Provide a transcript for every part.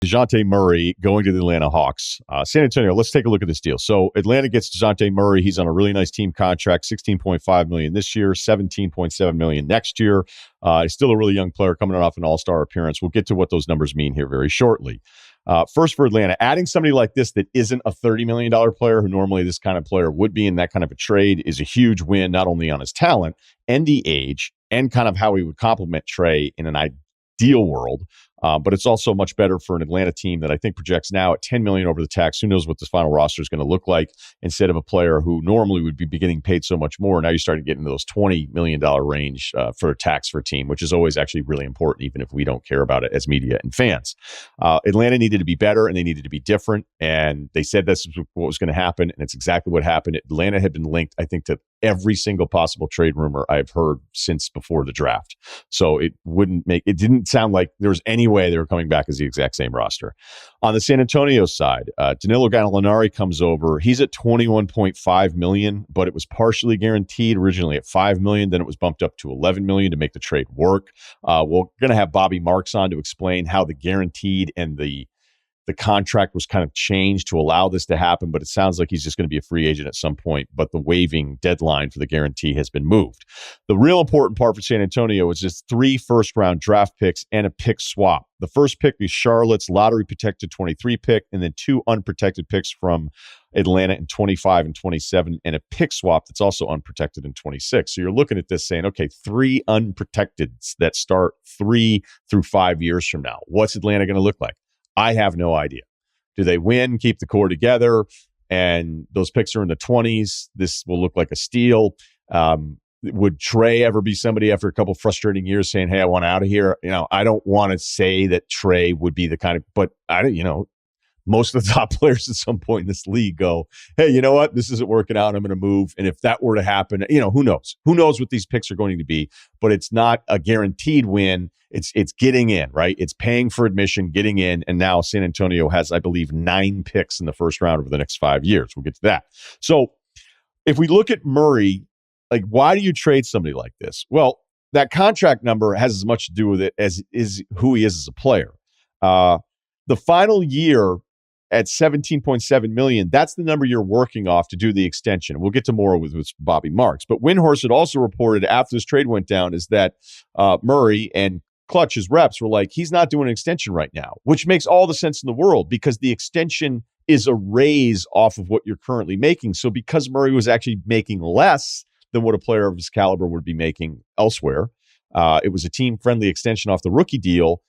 Dejounte Murray going to the Atlanta Hawks. San Antonio, let's take a look at this deal. So Atlanta gets Dejounte Murray. He's on a really nice team contract, $16.5 million this year, $17.7 million next year. He's still a really young player coming off an all-star appearance. We'll get to what those numbers mean here very shortly. First for Atlanta, adding somebody like this that isn't a $30 million player, who normally this kind of player would be in that kind of a trade, is a huge win, not only on his talent and the age and kind of how he would complement Trae in an ideal world. But it's also much better for an Atlanta team that I think projects now at $10 million over the tax. Who knows what this final roster is going to look like, instead of a player who normally would be getting paid so much more. Now you're starting to get into those $20 million range for a tax for a team, which is always actually really important, even if we don't care about it as media and fans. Atlanta needed to be better and they needed to be different. And they said this is what was going to happen. And it's exactly what happened. Atlanta had been linked, I think, to every single possible trade rumor I've heard since before the draft. So it didn't sound like there was any way they were coming back as the exact same roster. On the San Antonio side, Danilo Gallinari comes over. He's at $21.5 million, but it was partially guaranteed originally at $5 million. Then it was bumped up to $11 million to make the trade work. We're going to have Bobby Marks on to explain how the guaranteed and the contract was kind of changed to allow this to happen, but it sounds like he's just going to be a free agent at some point, but the waiving deadline for the guarantee has been moved. The real important part for San Antonio is just 3 first-round draft picks and a pick swap. The first pick is Charlotte's lottery-protected 23 pick, and then 2 unprotected picks from Atlanta in 25 and 27, and a pick swap that's also unprotected in 26. So you're looking at this saying, okay, 3 unprotecteds that start 3 through 5 years from now. What's Atlanta going to look like? I have no idea. Do they win, keep the core together, and those picks are in the 20s? This will look like a steal. Would Trae ever be somebody after a couple frustrating years saying, hey, I want out of here? I don't want to say that Trae would be the kind of, but most of the top players at some point in this league go, hey, you know what? This isn't working out. I'm going to move. And if that were to happen, who knows? Who knows what these picks are going to be? But it's not a guaranteed win. It's getting in, right? It's paying for admission, getting in. And now San Antonio has, I believe, 9 picks in the first round over the next 5 years. We'll get to that. So if we look at Murray, like, why do you trade somebody like this? Well, that contract number has as much to do with it as is who he is as a player. The final year at $17.7 million, that's the number you're working off to do the extension. We'll get to more with Bobby Marks. But Windhorst had also reported after this trade went down is that Murray and Clutch, his reps, were like, he's not doing an extension right now, which makes all the sense in the world because the extension is a raise off of what you're currently making. So because Murray was actually making less than what a player of his caliber would be making elsewhere, it was a team-friendly extension off the rookie deal,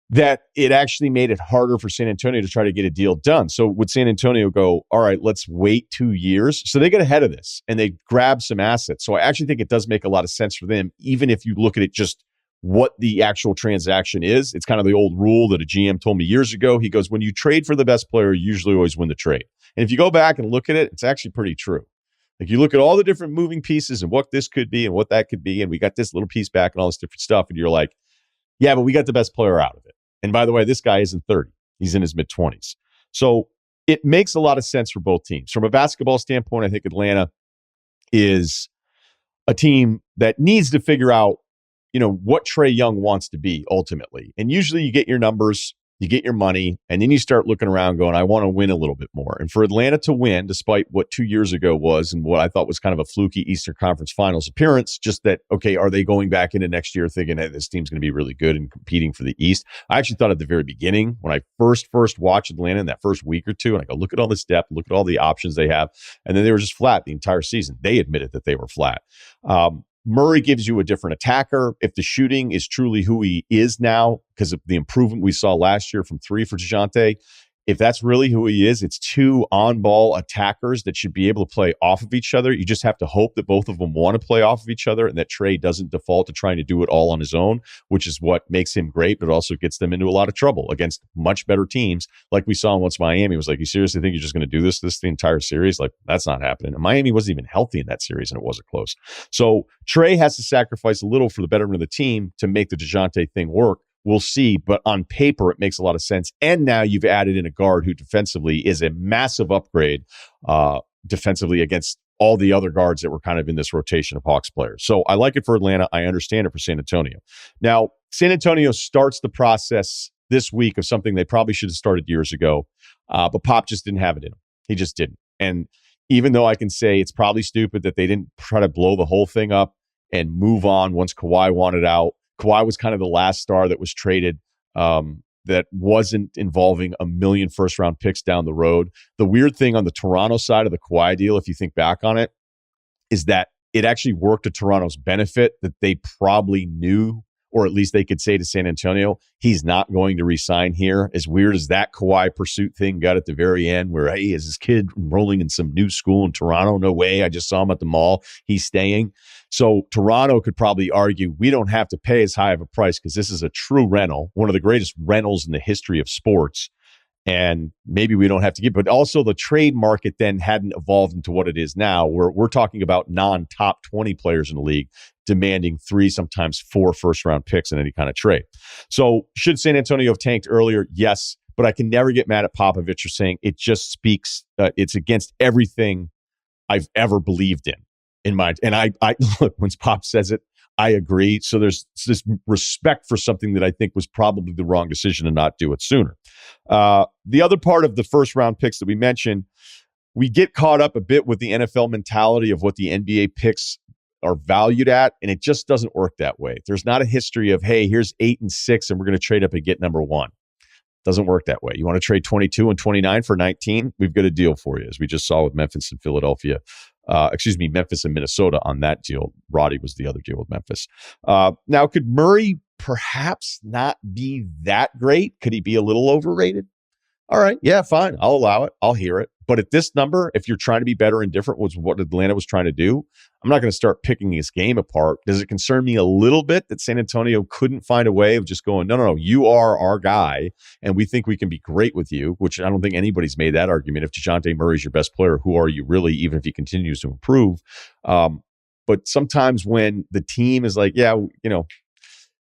that it actually made it harder for San Antonio to try to get a deal done. So would San Antonio go, all right, let's wait 2 years? So they get ahead of this and they grab some assets. So I actually think it does make a lot of sense for them, even if you look at it just what the actual transaction is. It's kind of the old rule that a GM told me years ago. He goes, when you trade for the best player, you usually always win the trade. And if you go back and look at it, it's actually pretty true. Like you look at all the different moving pieces and what this could be and what that could be, and we got this little piece back and all this different stuff, and you're like, yeah, but we got the best player out of it. And by the way, this guy isn't 30. He's in his mid-20s. So it makes a lot of sense for both teams. From a basketball standpoint, I think Atlanta is a team that needs to figure out, what Trae Young wants to be ultimately. And usually you get your numbers, you get your money, and then you start looking around going, I want to win a little bit more. And for Atlanta to win, despite what 2 years ago was and what I thought was kind of a fluky Eastern Conference Finals appearance, just that, okay, are they going back into next year thinking, hey, this team's going to be really good and competing for the East? I actually thought at the very beginning, when I first watched Atlanta in that first week or two, and I go, look at all this depth, look at all the options they have, and then they were just flat the entire season. They admitted that they were flat. Murray gives you a different attacker. If the shooting is truly who he is now, because of the improvement we saw last year from 3 for Dejounte, if that's really who he is, it's 2 on-ball attackers that should be able to play off of each other. You just have to hope that both of them want to play off of each other and that Trae doesn't default to trying to do it all on his own, which is what makes him great, but also gets them into a lot of trouble against much better teams. Like we saw once Miami was like, you seriously think you're just going to do this the entire series? Like, that's not happening. And Miami wasn't even healthy in that series, and it wasn't close. So Trae has to sacrifice a little for the betterment of the team to make the Dejounte thing work. We'll see, but on paper, it makes a lot of sense. And now you've added in a guard who defensively is a massive upgrade defensively against all the other guards that were kind of in this rotation of Hawks players. So I like it for Atlanta. I understand it for San Antonio. Now, San Antonio starts the process this week of something they probably should have started years ago. But Pop just didn't have it in him. He just didn't. And even though I can say it's probably stupid that they didn't try to blow the whole thing up and move on once Kawhi wanted out. Kawhi was kind of the last star that was traded that wasn't involving a million first-round picks down the road. The weird thing on the Toronto side of the Kawhi deal, if you think back on it, is that it actually worked to Toronto's benefit that they probably knew, or at least they could say to San Antonio, he's not going to re-sign here. As weird as that Kawhi pursuit thing got at the very end where, hey, is this kid enrolling in some new school in Toronto? No way. I just saw him at the mall. He's staying. So Toronto could probably argue we don't have to pay as high of a price because this is a true rental, one of the greatest rentals in the history of sports. And maybe we don't have to give, but also the trade market then hadn't evolved into what it is now, where we're talking about non-top 20 players in the league demanding 3, sometimes 4 first-round picks in any kind of trade. So should San Antonio have tanked earlier? Yes, but I can never get mad at Popovich for saying it just speaks, it's against everything I've ever believed in my, and I look, when Pop says it, I agree. So there's this respect for something that I think was probably the wrong decision to not do it sooner. The other part of the first round picks that we mentioned, we get caught up a bit with the NFL mentality of what the NBA picks are valued at, and it just doesn't work that way. There's not a history of, hey, here's 8 and 6, and we're going to trade up and get number 1. Doesn't work that way. You want to trade 22 and 29 for 19? We've got a deal for you, as we just saw with Memphis and Philadelphia. Memphis and Minnesota on that deal. Roddy was the other deal with Memphis. Now, could Murray perhaps not be that great? Could he be a little overrated? All right, yeah, fine. I'll allow it. I'll hear it. But at this number, if you're trying to be better and different, was what Atlanta was trying to do, I'm not going to start picking his game apart. Does it concern me a little bit that San Antonio couldn't find a way of just going, no, you are our guy, and we think we can be great with you, which I don't think anybody's made that argument. If Dejounte Murray's your best player, who are you really, even if he continues to improve? But sometimes when the team is like, yeah,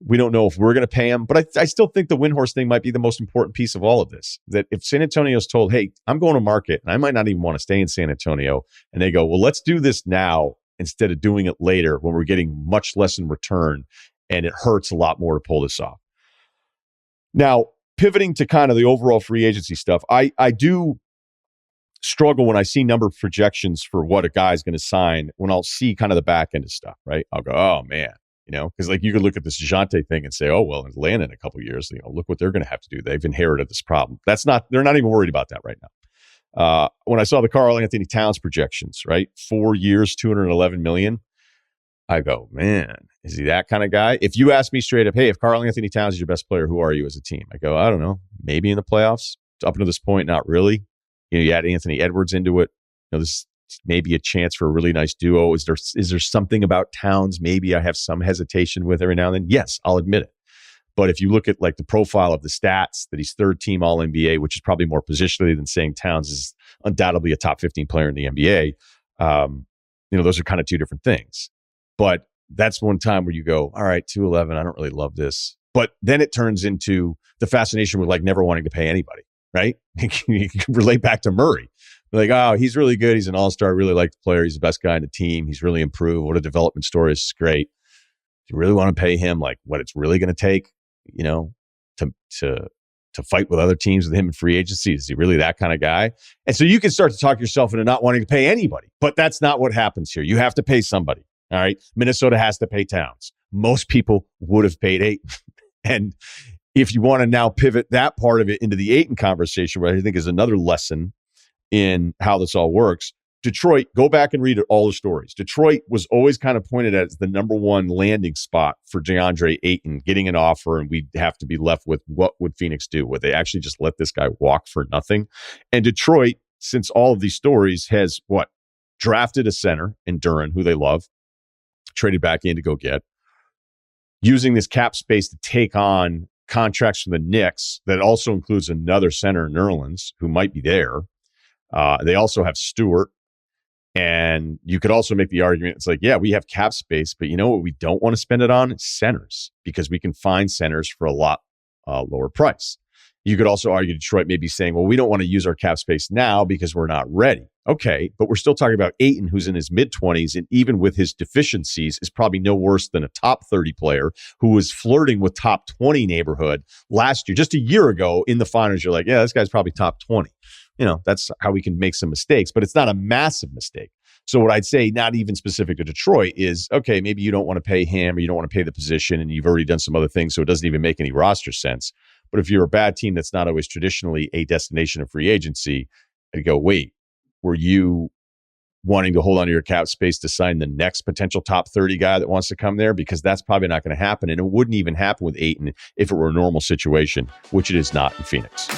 we don't know if we're going to pay him. But I still think the Windhorse thing might be the most important piece of all of this. That if San Antonio's told, hey, I'm going to market, and I might not even want to stay in San Antonio, and they go, well, let's do this now instead of doing it later when we're getting much less in return, and it hurts a lot more to pull this off. Now, pivoting to kind of the overall free agency stuff, I do struggle when I see number projections for what a guy's going to sign when I'll see kind of the back end of stuff, right? I'll go, oh, man. Because like you could look at this Dejounte thing and say, oh, well, Atlanta in a couple of years, look what they're going to have to do. They've inherited this problem. They're not even worried about that right now. When I saw the Karl Anthony Towns projections, right? 4 years, $211 million. I go, man, is he that kind of guy? If you ask me straight up, hey, if Karl Anthony Towns is your best player, who are you as a team? I go, I don't know, maybe in the playoffs. Up until this point, not really. You add Anthony Edwards into it. This maybe a chance for a really nice duo. Is there something about Towns maybe I have some hesitation with every now and then? Yes, I'll admit it. But if you look at like the profile of the stats, that he's 3rd team All-NBA, which is probably more positionally than saying Towns is undoubtedly a top 15 player in the NBA. Those are kind of two different things. But that's one time where you go, all right, 211, I don't really love this. But then it turns into the fascination with like never wanting to pay anybody, right? You can relate back to Murray. Like, oh, he's really good. He's an all-star. I really like the player. He's the best guy in the team. He's really improved. What a development story. This is great. Do you really want to pay him like what it's really going to take, to fight with other teams with him in free agency? Is he really that kind of guy? And so you can start to talk yourself into not wanting to pay anybody. But that's not what happens here. You have to pay somebody. All right. Minnesota has to pay Towns. Most people would have paid Ayton. And if you want to now pivot that part of it into the Ayton conversation, what I think is another lesson in how this all works. Detroit, go back and read all the stories. Detroit was always kind of pointed at as the number one landing spot for DeAndre Ayton, getting an offer, and we'd have to be left with what would Phoenix do? Would they actually just let this guy walk for nothing? And Detroit, since all of these stories, has drafted a center in Duren, who they love, traded back in to go get, using this cap space to take on contracts from the Knicks that also includes another center in Nerlens, who might be there. They also have Stewart. And you could also make the argument, it's like, yeah, we have cap space, but you know what we don't want to spend it on? It's centers, because we can find centers for a lot lower price. You could also argue Detroit may be saying, well, we don't want to use our cap space now because we're not ready. Okay, but we're still talking about Ayton, who's in his mid-20s, and even with his deficiencies, is probably no worse than a top 30 player who was flirting with top 20 neighborhood last year. Just a year ago in the finals, you're like, yeah, this guy's probably top 20. That's how we can make some mistakes, but it's not a massive mistake. So what I'd say, not even specific to Detroit, is, okay, maybe you don't want to pay him or you don't want to pay the position and you've already done some other things, so it doesn't even make any roster sense. But if you're a bad team that's not always traditionally a destination of free agency, I'd go, wait, were you wanting to hold on to your cap space to sign the next potential top 30 guy that wants to come there? Because that's probably not going to happen. And it wouldn't even happen with Ayton if it were a normal situation, which it is not in Phoenix.